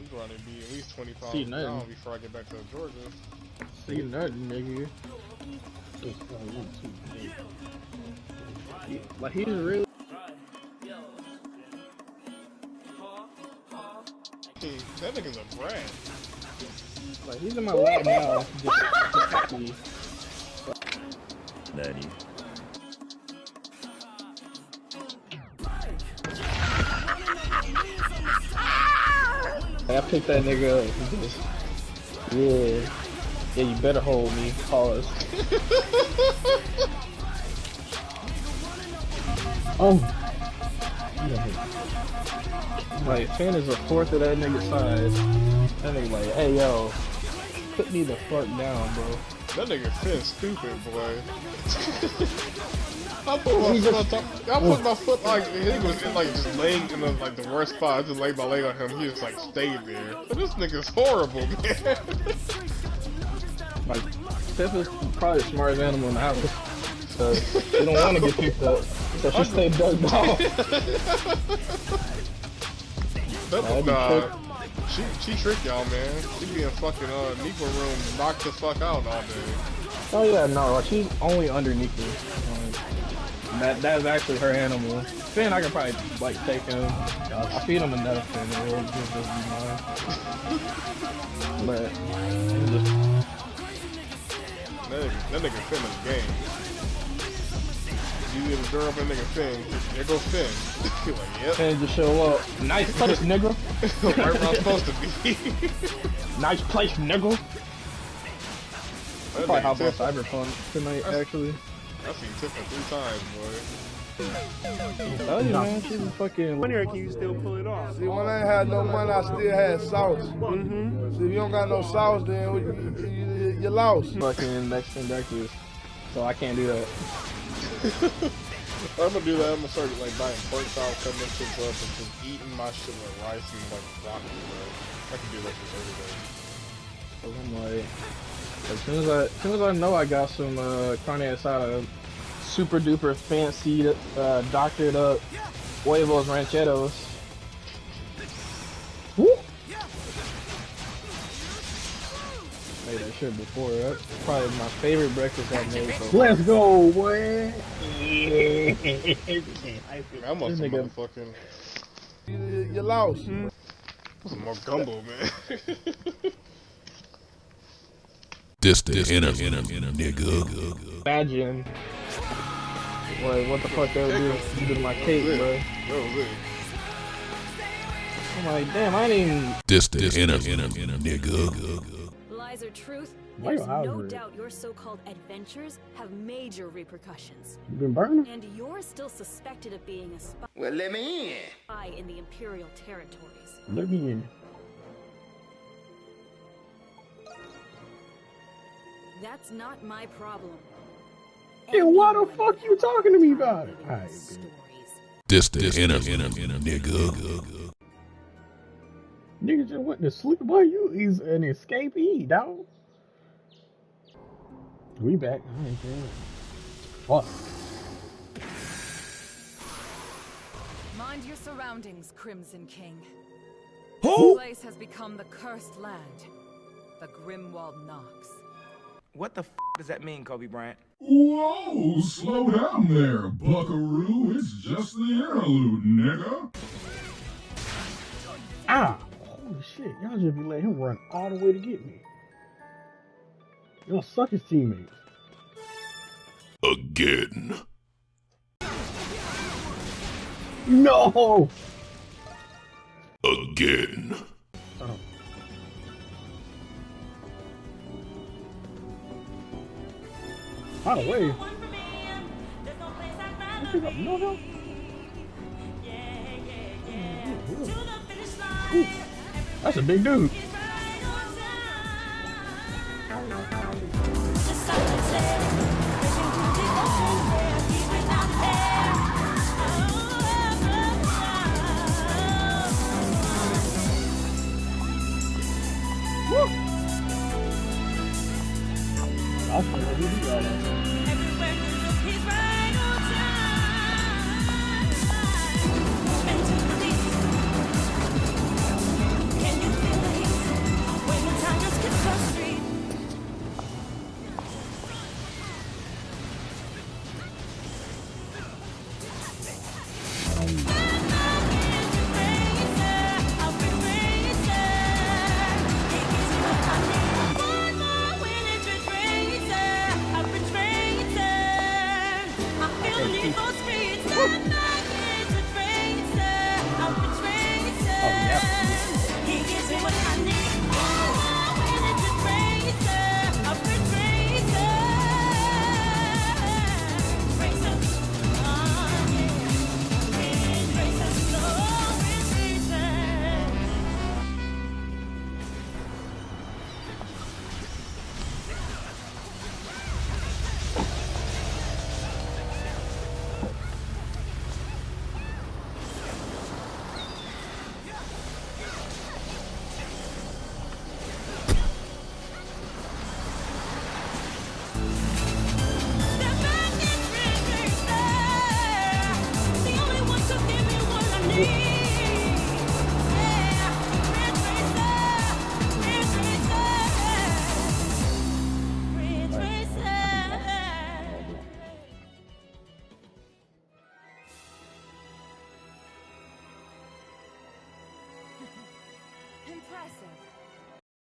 I'm trying to be at least 20 See pounds nothing. down before I get back to Georgia. See nothing, nigga. Like he's really. That nigga's a brat. Like he's in my lap now. Just happy. Nanny. I picked that nigga up. Yeah. Yeah, you better hold me. Pause. Oh. Like, Finn is a fourth of that nigga's size. That nigga like, hey yo, put me the fuck down, bro. That nigga Finn stupid, boy. I put my foot like he was like just laying in the worst spot. I just laid my leg on him. He just like stayed there. But this nigga's horrible, man. Like Steph is probably the smartest animal in the house. So they don't want to get picked up. So she stayed ducked off. She tricked y'all, man. She be in fucking Nico room, knocked the fuck out all day. Oh yeah, no, like she's only underneath me. That is actually her animal. Finn, I can probably like take him. I feed him enough, and it'll just be mine. But just that nigga Finn is game. You either girl up and nigga Finn. There go Finn. You're like, yep. Finn just show up. Nice place, nigga. Right where I'm supposed to be. Nice place, nigga. I'll probably hop on Cyberpunk tonight, actually. I've seen Tiffany 3 times, boy. Oh yeah, man, she's a fucking. When can you still pull it off? See, when I ain't had no money, I still had sauce. See, if you don't got no sauce, then you lost. Fucking Mexican breakfast, so I can't do that. I'm gonna do that. I'm gonna start like buying pork chop, cutting them shit up, and just eating my shit with rice and like broccoli, bro. I can do that shit every day. So I'm like, as soon as I know I got some carne asada, super duper fancy, doctored up huevos rancheros. Woo! Made that shit before. That's probably my favorite breakfast I've made. So let's go, boy! I'm on some motherfucking. You lost. Some more gumbo, man. This nigga. Imagine. What the fuck they would do to my cake, bro. That was it. I'm like, damn, I ain't even. This nigga. Lies or truth, Why there's you out no here? doubt your so-called adventures have major repercussions. You been burning? And you're still suspected of being a spy. Well, let me in. In the Imperial territories. Let me in. That's not my problem. Hey, why the Anyone fuck would you have talking to me time about it? believing Alright, those bitch. stories. This nigga. Nigga just went to sleep. Boy, you is an escapee, dog. We back. I ain't care. Fuck. Mind your surroundings, Crimson King. Who? This place has become the cursed land. The Grimwald Knocks. What the f does that mean, Kobe Bryant? Whoa, slow down there, buckaroo. It's just the interlude, nigga. Ah! Holy shit, y'all just be letting him run all the way to get me. Y'all suck as teammates. Again. No! Again. Oh. By the way, no. Ooh, that's a big dude. Woo! I'll